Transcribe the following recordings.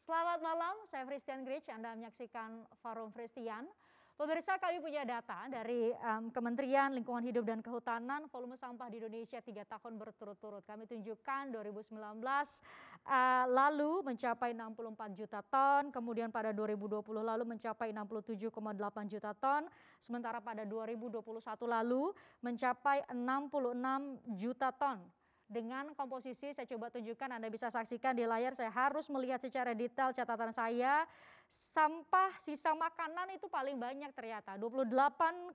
Selamat malam, saya Christian Grich, Anda menyaksikan Forum Christian. Pemirsa, kami punya data dari Kementerian Lingkungan Hidup dan Kehutanan, volume sampah di Indonesia 3 tahun berturut-turut. Kami tunjukkan 2019 lalu mencapai 64 juta ton, kemudian pada 2020 lalu mencapai 67,8 juta ton, sementara pada 2021 lalu mencapai 66 juta ton. Dengan komposisi saya coba tunjukkan, Anda bisa saksikan di layar, saya harus melihat secara detail catatan saya. Sampah sisa makanan itu paling banyak ternyata, 28,3%,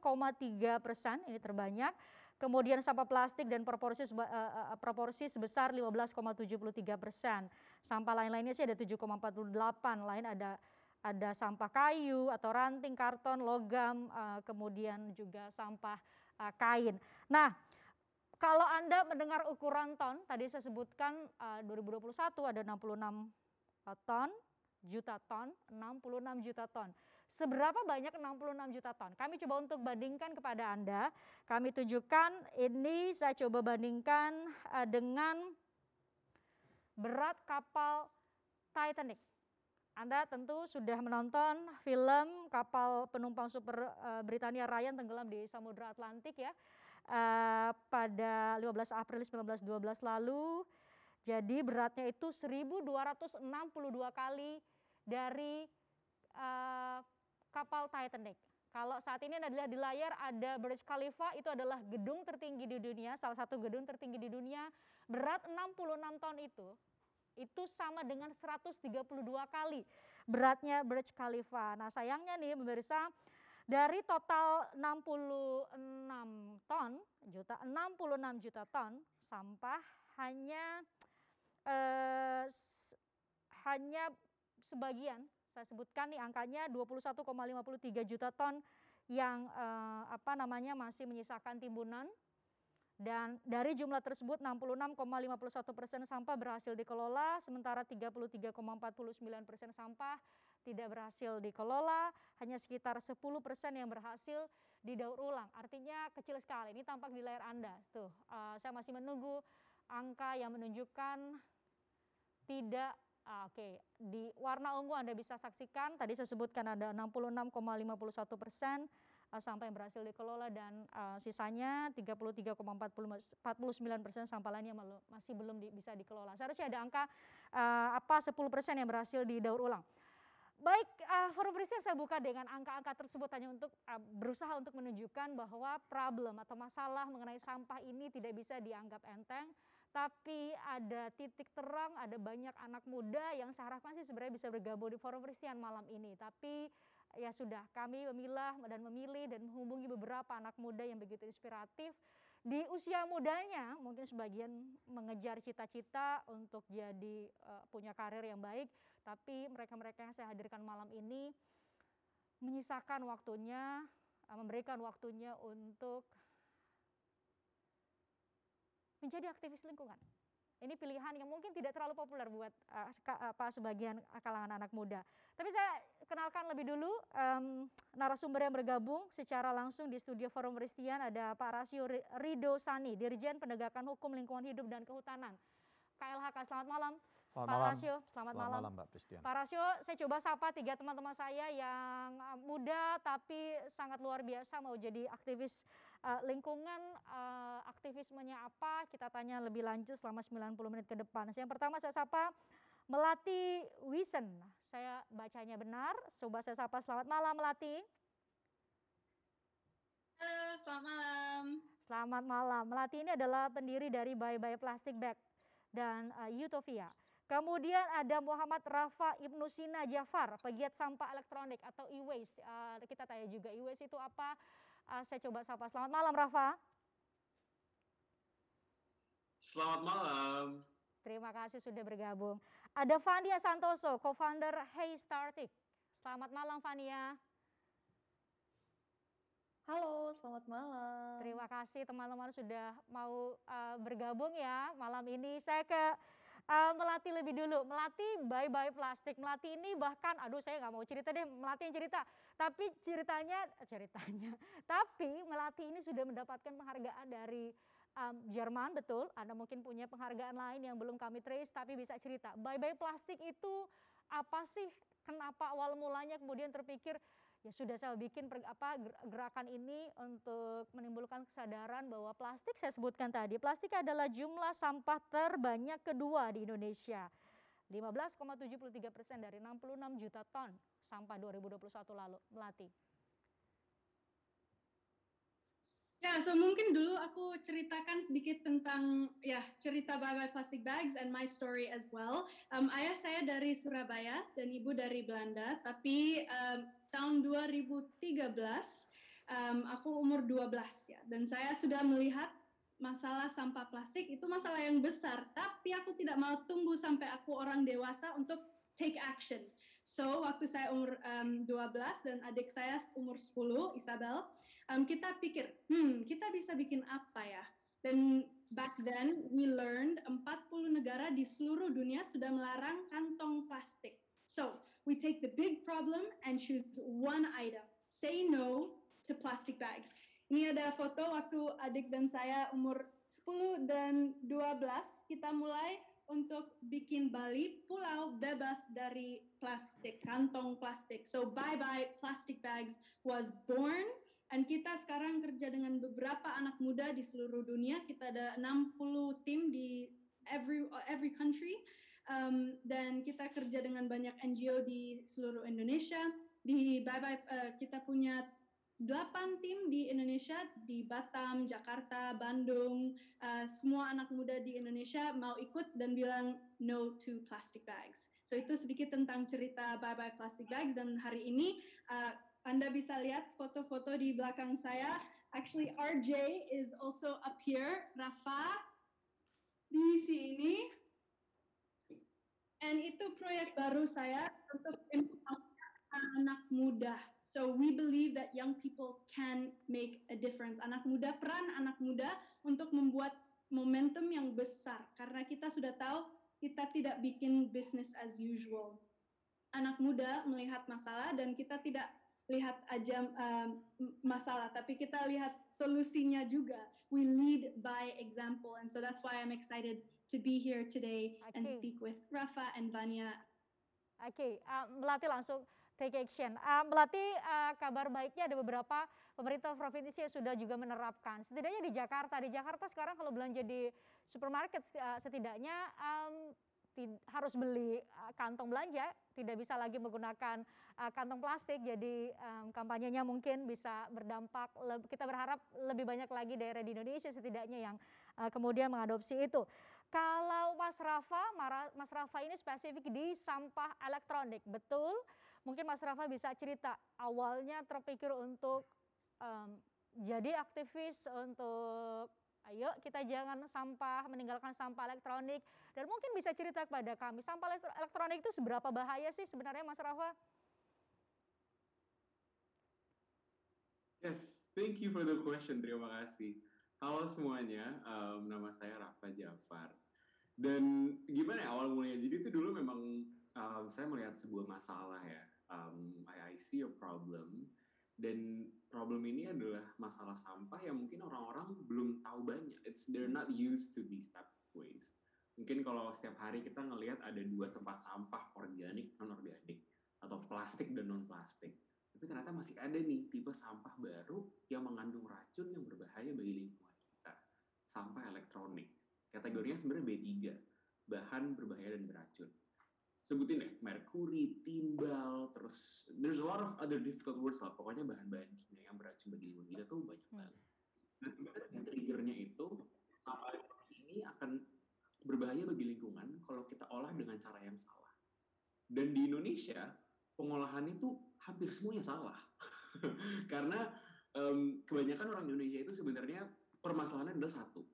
ini terbanyak. Kemudian sampah plastik dan proporsi sebesar 15,73%. Sampah lain-lainnya sih ada 7,48, lain ada sampah kayu atau ranting, karton, logam, kemudian juga sampah kain. Nah, kalau Anda mendengar ukuran ton, tadi saya sebutkan 2021 ada 66 juta ton, 66 juta ton. Seberapa banyak 66 juta ton? Kami coba untuk bandingkan kepada Anda. Kami tunjukkan ini, saya coba bandingkan dengan berat kapal Titanic. Anda tentu sudah menonton film kapal penumpang Super Britannia Ryan tenggelam di Samudra Atlantik ya. Pada 15 April 1912 lalu, jadi beratnya itu 1.262 kali dari kapal Titanic. Kalau saat ini adalah di layar ada Burj Khalifa, itu adalah gedung tertinggi di dunia, salah satu gedung tertinggi di dunia, berat 66 ton itu sama dengan 132 kali beratnya Burj Khalifa. Nah sayangnya nih pemirsa, dari total 66 juta ton sampah hanya sebagian, saya sebutkan nih angkanya 21,53 juta ton yang masih menyisakan timbunan. Dan dari jumlah tersebut 66,51% sampah berhasil dikelola, sementara 33,49% sampah tidak berhasil dikelola, hanya sekitar 10% yang berhasil didaur ulang. Artinya kecil sekali, ini tampak di layar Anda. Tuh, saya masih menunggu angka yang menunjukkan tidak, di warna ungu Anda bisa saksikan, tadi saya sebutkan ada 66,51% sampah yang berhasil dikelola dan sisanya 33,49% sampah lainnya masih belum bisa dikelola. Seharusnya ada angka 10% yang berhasil didaur ulang. Baik, Forum Christian saya buka dengan angka-angka tersebut hanya untuk berusaha untuk menunjukkan bahwa problem atau masalah mengenai sampah ini tidak bisa dianggap enteng, tapi ada titik terang, ada banyak anak muda yang saya harapkan sih sebenarnya bisa bergabung di Forum Christian malam ini. Tapi ya sudah, kami memilah dan memilih dan menghubungi beberapa anak muda yang begitu inspiratif. Di usia mudanya mungkin sebagian mengejar cita-cita untuk jadi punya karir yang baik, tapi mereka-mereka yang saya hadirkan malam ini menyisakan waktunya, memberikan waktunya untuk menjadi aktivis lingkungan. Ini pilihan yang mungkin tidak terlalu populer buat sebagian kalangan anak muda. Tapi saya kenalkan lebih dulu narasumber yang bergabung secara langsung di studio Forum Christian. Ada Pak Rasio Ridho Sani, Dirjen Penegakan Hukum Lingkungan Hidup dan Kehutanan, KLHK. Selamat malam. Pak Rasio, selamat malam Mbak Christian. Pak Rasio, saya coba sapa 3 teman-teman saya yang muda tapi sangat luar biasa mau jadi aktivis lingkungan. Aktivismenya apa? Kita tanya lebih lanjut selama 90 menit ke depan. Yang pertama saya sapa Melati Wisen. Saya bacanya benar. Coba saya sapa, selamat malam Melati. Halo, selamat malam. Selamat malam. Melati ini adalah pendiri dari Bye Bye Plastic Bag dan Utopia. Kemudian ada Muhammad Rafa Ibnu Sina Jafar, pegiat sampah elektronik atau e-waste. Kita tanya juga e-waste itu apa? Saya coba sapa. Selamat malam Rafa. Selamat malam. Terima kasih sudah bergabung. Ada Fania Santoso, co-founder Hey Startic. Selamat malam Fania. Halo, selamat malam. Terima kasih teman-teman sudah mau bergabung ya malam ini. Saya ke Melati lebih dulu. Melati Bye Bye Plastik. Melati ini bahkan, saya nggak mau cerita deh, Melati yang cerita. Tapi tapi Melati ini sudah mendapatkan penghargaan dari Jerman, betul. Anda mungkin punya penghargaan lain yang belum kami trace, tapi bisa cerita. Bye Bye Plastik itu apa sih kenapa awal mulanya kemudian terpikir ya sudah saya bikin gerakan ini untuk menimbulkan kesadaran bahwa plastik, saya sebutkan tadi, plastik adalah jumlah sampah terbanyak kedua di Indonesia. 15,73% dari 66 juta ton sampah 2021 lalu. Melati. Ya, so mungkin dulu aku ceritakan sedikit tentang cerita Bye Bye Plastic Bags and my story as well. Ayah saya dari Surabaya dan ibu dari Belanda, tapi tahun 2013 aku umur 12 ya, dan saya sudah melihat masalah sampah plastik itu masalah yang besar, tapi aku tidak mau tunggu sampai aku orang dewasa untuk take action. So, waktu saya umur 12 dan adik saya umur 10, Isabel, kita pikir, kita bisa bikin apa ya? Dan back then, we learned 40 negara di seluruh dunia sudah melarang kantong plastik. So, we take the big problem and choose one item. Say no to plastic bags. Ini ada foto waktu adik dan saya umur 10 dan 12, kita mulai untuk bikin Bali pulau bebas dari plastik, kantong plastik. So Bye Bye Plastic Bags was born, and kita sekarang kerja dengan beberapa anak muda di seluruh dunia. Kita ada 60 tim di every country, dan kita kerja dengan banyak NGO di seluruh Indonesia. Di Bye Bye kita punya 8 tim di Indonesia, di Batam, Jakarta, Bandung. Semua anak muda di Indonesia mau ikut dan bilang no to plastic bags. So itu sedikit tentang cerita Bye Bye Plastic Bags, dan hari ini Anda bisa lihat foto-foto di belakang saya. Actually, RJ is also up here, Rafa di sini. And itu proyek baru saya untuk anak muda. So we believe that young people can make a difference. Peran anak muda untuk membuat momentum yang besar. Karena kita sudah tahu kita tidak bikin business as usual. Anak muda melihat masalah dan kita tidak lihat aja masalah, tapi kita lihat solusinya juga. We lead by example, and so that's why I'm excited to be here today and speak with Rafa and Vanya. Melati langsung take action. Melati, kabar baiknya ada beberapa pemerintah provinsi yang sudah juga menerapkan. Setidaknya di Jakarta sekarang kalau belanja di supermarket setidaknya harus beli kantong belanja, tidak bisa lagi menggunakan kantong plastik. Jadi kampanyenya mungkin bisa berdampak. Kita berharap lebih banyak lagi daerah di Indonesia setidaknya yang kemudian mengadopsi itu. Kalau Mas Rafa ini spesifik di sampah elektronik, betul? Mungkin Mas Rafa bisa cerita awalnya terpikir untuk jadi aktivis untuk ayo kita jangan meninggalkan sampah elektronik, dan mungkin bisa cerita kepada kami sampah elektronik itu seberapa bahaya sih sebenarnya Mas Rafa? Yes, thank you for the question. Terima kasih. Halo semuanya, nama saya Rafa Jafar. Dan gimana ya awal mulanya? Jadi itu dulu memang saya melihat sebuah masalah ya. I see a problem. Dan problem ini adalah masalah sampah yang mungkin orang-orang belum tahu banyak. They're not used to these type of waste. Mungkin kalau setiap hari kita ngelihat ada 2 tempat sampah, organik, non-organik, atau plastik dan non-plastik. Tapi ternyata masih ada nih tipe sampah baru yang mengandung racun yang berbahaya bagi lingkungan kita. Sampah elektronik. Kategorinya sebenarnya B3, bahan berbahaya dan beracun. Sebutin deh, merkuri, timbal, terus there's a lot of other difficult words lah. Pokoknya bahan-bahan kimia yang beracun bagi lingkungan kita tuh banyak banget. Dan sebenarnya triggernya itu, sampah elektronik ini akan berbahaya bagi lingkungan kalau kita olah dengan cara yang salah. Dan di Indonesia, pengolahan itu hampir semuanya salah. Karena kebanyakan orang Indonesia itu sebenarnya permasalahannya adalah satu.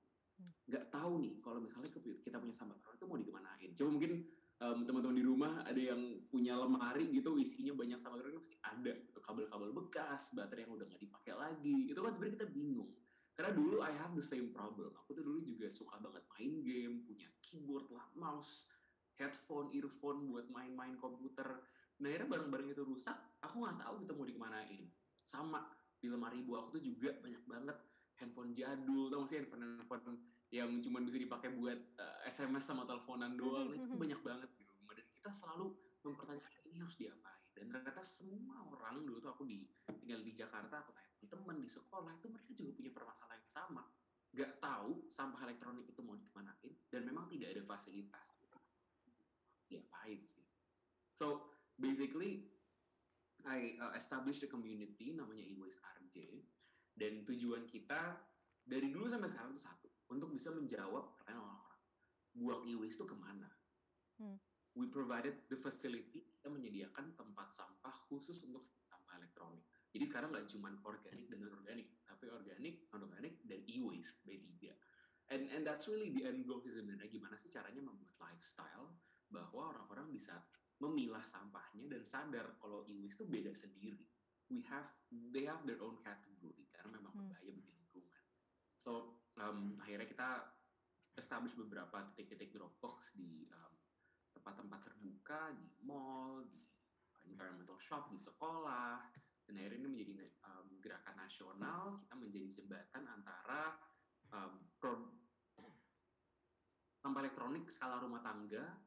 Nggak tahu nih kalau misalnya kita punya sampah elektronik itu mau dikemanain. Coba mungkin teman-teman di rumah ada yang punya lemari gitu isinya banyak sampah elektronik, pasti ada gitu, kabel-kabel bekas, baterai yang udah nggak dipakai lagi. Itu kan sebenarnya kita bingung. Karena dulu I have the same problem. Aku tuh dulu juga suka banget main game, punya keyboard lah, mouse, headphone, earphone buat main-main komputer. Nah akhirnya barang-barang itu rusak, aku nggak tahu kita mau dikemanain. Sama di lemari ibu aku tuh juga banyak banget handphone jadul, tau gak sih handphone yang cuma bisa dipakai buat SMS sama teleponan doang. Itu tuh banyak banget di rumah, dan kita selalu mempertanyakan ini harus diapain. Dan ternyata semua orang dulu tuh tinggal di Jakarta, aku tanya teman di sekolah itu mereka juga punya permasalahan yang sama. Gak tahu sampah elektronik itu mau dikemanain dan memang tidak ada fasilitas. Diapain sih? So basically I established a community namanya e-waste RJ, dan tujuan kita dari dulu sampai sekarang itu satu, untuk bisa menjawab pertanyaan orang-orang, buang e-waste itu kemana? We provided the facility, kita menyediakan tempat sampah khusus untuk sampah elektronik. Jadi sekarang nggak cuma organik dan non-organik, tapi organik, non-organik, dan e-waste, B3. And that's really the end goal sih sebenarnya, gimana sih caranya membuat lifestyle bahwa orang-orang bisa memilah sampahnya dan sadar kalau e-waste itu beda sendiri. They have their own category karena memang berbahaya bagi lingkungan. So akhirnya kita establish beberapa titik-titik drop box di tempat-tempat terbuka, di mall, di environmental shop, di sekolah, dan akhirnya ini menjadi gerakan nasional. Kita menjadi jembatan antara sampah elektronik skala rumah tangga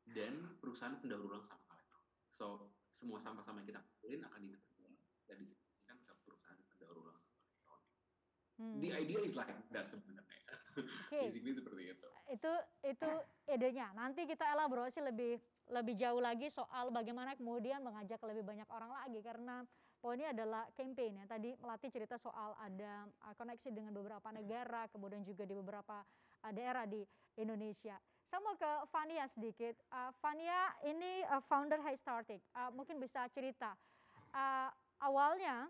dan perusahaan pendaur ulang sampah elektronik. So semua sampah-sampah yang kita kumpulin akan didistribusikan ke perusahaan pendaur ulang sampah elektronik. The idea is like that sebenarnya. Basically seperti itu. Itu idenya. Nanti kita elaborasi lebih jauh lagi soal bagaimana kemudian mengajak lebih banyak orang lagi, karena poinnya adalah campaign ya. Tadi Melati cerita soal ada koneksi dengan beberapa negara, kemudian juga di beberapa daerah di Indonesia. Saya mau ke Fania sedikit. Fania ini founder HeyStartic. Mungkin bisa cerita awalnya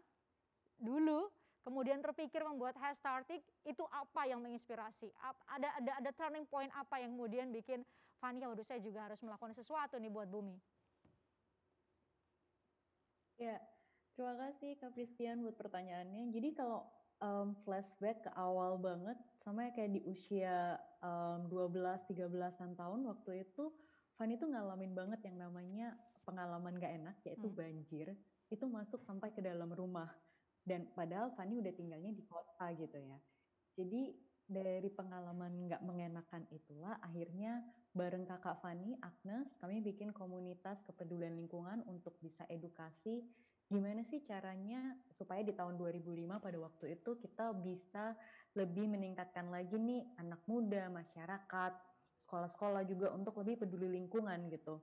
dulu kemudian terpikir membuat HeyStartic, itu apa yang menginspirasi? Ada turning point apa yang kemudian bikin Fania, waduh saya juga harus melakukan sesuatu nih buat bumi? Ya, terima kasih Kak Pristian buat pertanyaannya. Jadi kalau flashback ke awal banget, sama kayak di usia 12-13an tahun waktu itu, Fani tuh ngalamin banget yang namanya pengalaman gak enak, yaitu banjir. Itu masuk sampai ke dalam rumah. Dan padahal Fani udah tinggalnya di kota gitu ya. Jadi dari pengalaman gak mengenakan itulah akhirnya bareng kakak Fani, Agnes, kami bikin komunitas kepedulian lingkungan untuk bisa edukasi gimana sih caranya supaya di tahun 2005 pada waktu itu kita bisa lebih meningkatkan lagi nih anak muda, masyarakat, sekolah-sekolah juga untuk lebih peduli lingkungan gitu.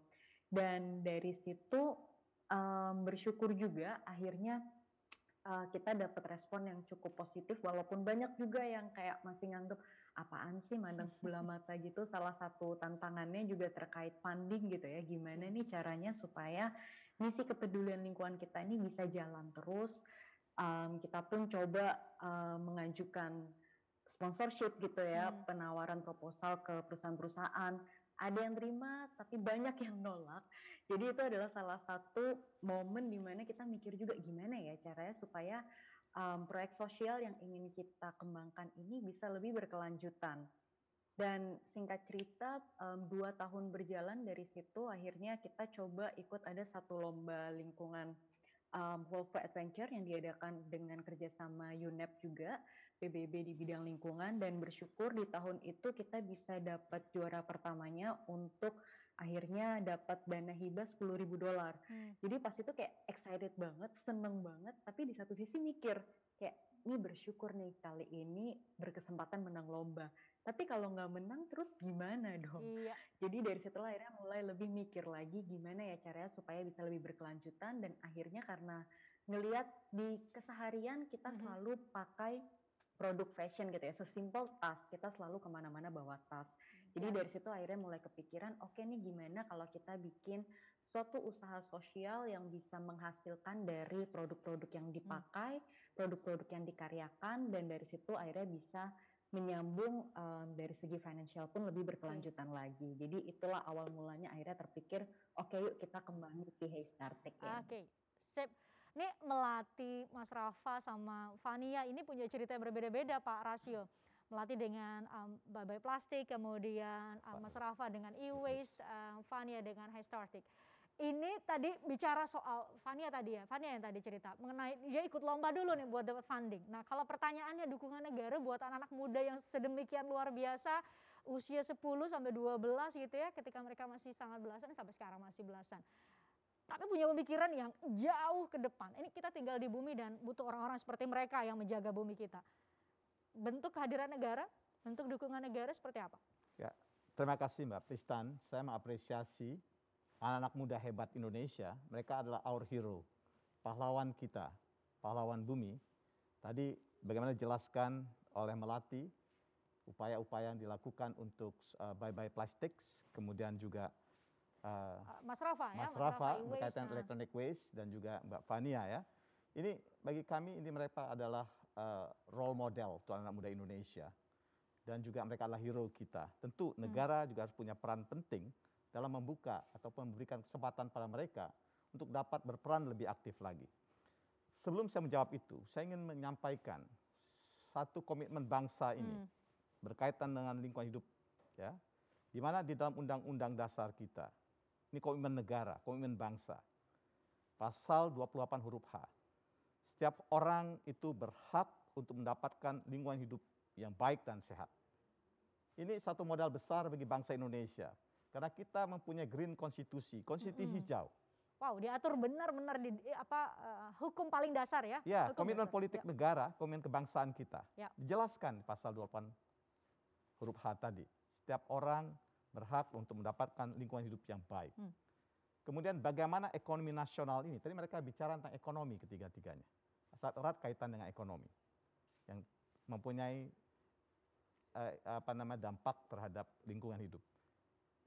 Dan dari situ bersyukur juga akhirnya kita dapat respon yang cukup positif, walaupun banyak juga yang kayak masih nganggep apaan sih mandang sebelah mata gitu. Salah satu tantangannya juga terkait funding gitu ya, gimana nih caranya supaya misi kepedulian lingkungan kita ini bisa jalan terus. Kita pun coba mengajukan sponsorship gitu ya, penawaran proposal ke perusahaan-perusahaan. Ada yang terima, tapi banyak yang nolak. Jadi itu adalah salah satu momen di mana kita mikir juga gimana ya caranya supaya proyek sosial yang ingin kita kembangkan ini bisa lebih berkelanjutan. Dan singkat cerita 2 tahun berjalan dari situ akhirnya kita coba ikut ada satu lomba lingkungan Wolfo Adventure yang diadakan dengan kerjasama UNEP juga, PBB di bidang lingkungan, dan bersyukur di tahun itu kita bisa dapat juara pertamanya untuk akhirnya dapat dana hibah $10.000. Jadi pas itu kayak excited banget, seneng banget, tapi di satu sisi mikir kayak ini bersyukur nih kali ini berkesempatan menang lomba. Tapi kalau nggak menang terus gimana dong? Iya. Jadi dari situlah akhirnya mulai lebih mikir lagi gimana ya caranya supaya bisa lebih berkelanjutan, dan akhirnya karena ngelihat di keseharian kita selalu pakai produk fashion gitu ya, sesimpel tas, kita selalu kemana-mana bawa tas. Jadi dari situ akhirnya mulai kepikiran, oke nih gimana kalau kita bikin suatu usaha sosial yang bisa menghasilkan dari produk-produk yang dipakai, produk-produk yang dikaryakan, dan dari situ akhirnya bisa menyambung dari segi financial pun lebih berkelanjutan lagi. Jadi itulah awal mulanya akhirnya terpikir, oke yuk kita kembangin si HeyStartic ya. Oke, sip. Ini Melati, Mas Rafa sama Fania ini punya cerita yang berbeda-beda Pak Rasio. Melati dengan bye-bye plastik, kemudian Mas Rafa dengan e-waste, Fania dengan HeyStartic. Ini tadi bicara soal Fania tadi ya, Fania yang tadi cerita mengenai dia ikut lomba dulu nih buat dapat funding. Nah kalau pertanyaannya dukungan negara buat anak-anak muda yang sedemikian luar biasa, usia 10 sampai 12 gitu ya, ketika mereka masih sangat belasan sampai sekarang masih belasan. tapi punya pemikiran yang jauh ke depan. Ini kita tinggal di bumi dan butuh orang-orang seperti mereka yang menjaga bumi kita. Bentuk kehadiran negara, bentuk dukungan negara seperti apa? Ya, terima kasih Mbak Pristan. Saya mengapresiasi anak-anak muda hebat Indonesia. Mereka adalah our hero, pahlawan kita, pahlawan bumi. Tadi bagaimana dijelaskan oleh Melati, upaya-upaya yang dilakukan untuk bye-bye plastics, kemudian juga Mas Rafa ya, Mas Rafa e-waste, berkaitan electronic waste dan juga Mbak Fania ya. Ini bagi kami ini mereka adalah role model untuk anak muda Indonesia dan juga mereka adalah hero kita. Tentu negara juga harus punya peran penting dalam membuka ataupun memberikan kesempatan pada mereka untuk dapat berperan lebih aktif lagi. Sebelum saya menjawab itu, saya ingin menyampaikan satu komitmen bangsa ini berkaitan dengan lingkungan hidup ya. Di mana di dalam undang-undang dasar kita ini komitmen negara, komitmen bangsa. Pasal 28 huruf H. Setiap orang itu berhak untuk mendapatkan lingkungan hidup yang baik dan sehat. Ini satu modal besar bagi bangsa Indonesia. Karena kita mempunyai green konstitusi, konstitusi hijau. Wow, diatur benar-benar di hukum paling dasar ya. Ya, hukum komitmen dasar. politik negara, komitmen kebangsaan kita. Ya. Dijelaskan di pasal 28 huruf H tadi. Setiap orang berhak untuk mendapatkan lingkungan hidup yang baik. Kemudian bagaimana ekonomi nasional ini? Tadi mereka bicara tentang ekonomi ketiga-tiganya. Sangat erat kaitan dengan ekonomi yang mempunyai dampak terhadap lingkungan hidup.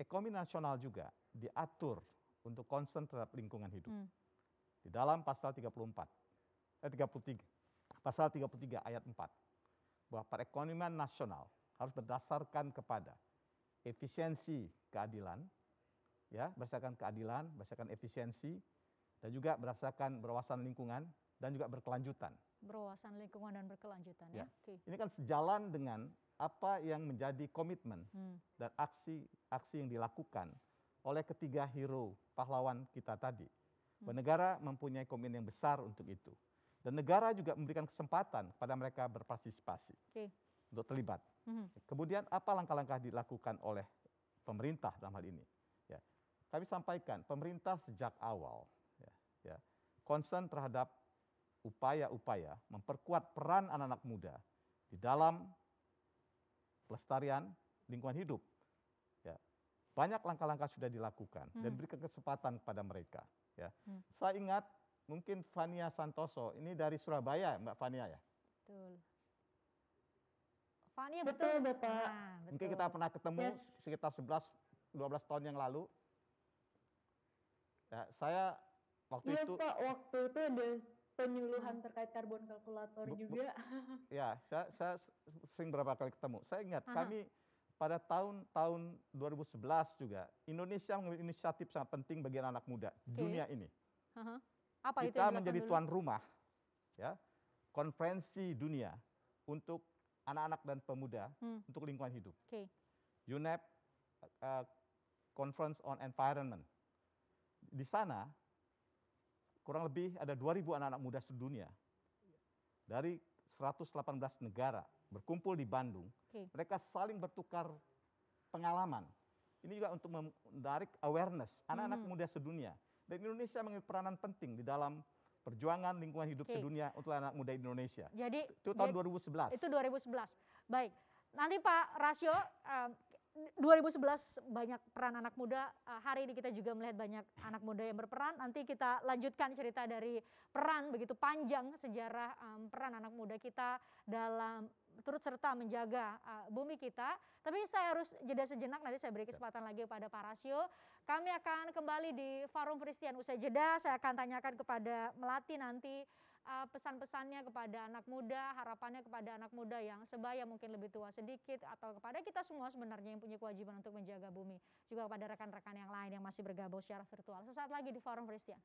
Ekonomi nasional juga diatur untuk concern terhadap lingkungan hidup. Di dalam pasal 33, pasal 33 ayat 4, bahwa perekonomian nasional harus berdasarkan kepada efisiensi keadilan, ya, berdasarkan efisiensi, dan juga berdasarkan berwawasan lingkungan dan juga berkelanjutan. Berwawasan lingkungan dan berkelanjutan ya. Okay. Ini kan sejalan dengan apa yang menjadi komitmen dan aksi-aksi yang dilakukan oleh ketiga hero pahlawan kita tadi. Negara mempunyai komitmen yang besar untuk itu. Dan negara juga memberikan kesempatan pada mereka berpartisipasi untuk terlibat. Kemudian apa langkah-langkah dilakukan oleh pemerintah dalam hal ini? Ya, kami sampaikan pemerintah sejak awal concern terhadap upaya-upaya memperkuat peran anak-anak muda di dalam pelestarian lingkungan hidup. Ya, banyak langkah-langkah sudah dilakukan dan berikan kesempatan kepada mereka. Ya, saya ingat mungkin Fania Santoso ini dari Surabaya, Mbak Fania ya. Betul. Fania Betul, betul. Bapak. Nah, Mungkin betul. kita pernah ketemu Yes. sekitar 11-12 tahun yang lalu. Ya, saya waktu Iya itu Pak, waktu itu ada penyuluhan terkait karbon kalkulator juga. ya saya sering berapa kali ketemu. Saya ingat kami pada tahun 2011 juga Indonesia mengambil inisiatif sangat penting bagi anak muda dunia ini. Apa itu Kita yang menjadi dilakukan tuan rumah ya konferensi dunia untuk anak-anak dan pemuda untuk lingkungan hidup. Oke. UNEP Conference on Environment. Di sana kurang lebih ada 2.000 anak-anak muda sedunia dari 118 negara berkumpul di Bandung. Mereka saling bertukar pengalaman. Ini juga untuk menarik awareness anak-anak muda sedunia. Dan Indonesia mengambil peranan penting di dalam perjuangan lingkungan hidup sedunia untuk anak muda Indonesia. Jadi itu tahun 2011. Itu 2011. Baik. Nanti Pak Rasio 2011 banyak peran anak muda. Hari ini kita juga melihat banyak anak muda yang berperan. Nanti kita lanjutkan cerita dari peran begitu panjang sejarah peran anak muda kita dalam turut serta menjaga bumi kita. Tapi saya harus jeda sejenak, nanti saya beri kesempatan lagi kepada Pak Rasio. Kami akan kembali di Forum Christian usai jeda. Saya akan tanyakan kepada Melati nanti pesan-pesannya kepada anak muda, harapannya kepada anak muda yang sebaya mungkin lebih tua sedikit, atau kepada kita semua sebenarnya yang punya kewajiban untuk menjaga bumi. Juga kepada rekan-rekan yang lain yang masih bergabung secara virtual. Sesaat lagi di Forum Christian.